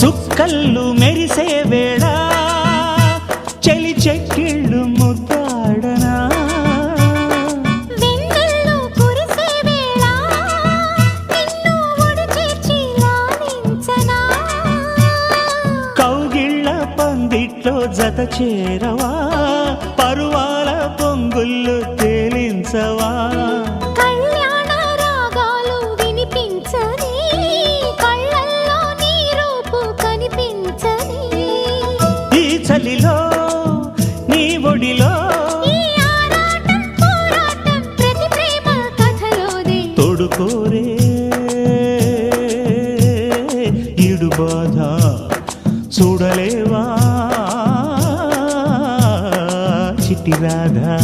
సుక్కళ్ళు మెరిసే వేళ చలి చెక్కిళ్ళు ముద్దాడనా వెన్నెల్లో కురిసే వేళ నిన్ను ఒడి చేర్చి లాలించనా కౌగిళ్ళ పందిట్లో జత చేరవా పరువాల పొంగుళ్ళు తేలించవా కళ్యాణ రాగాలు వినిపించని కళ్ళల్లో నీ రూపు కనిపించని ఈ చలిలో నీ ఒడిలో ఈ ఆరాటం పోరాటం ప్రతి ప్రేమ కథలోనే తోడుకోరే ఈడు బాధ చూడలేవా చిట్టి రాధా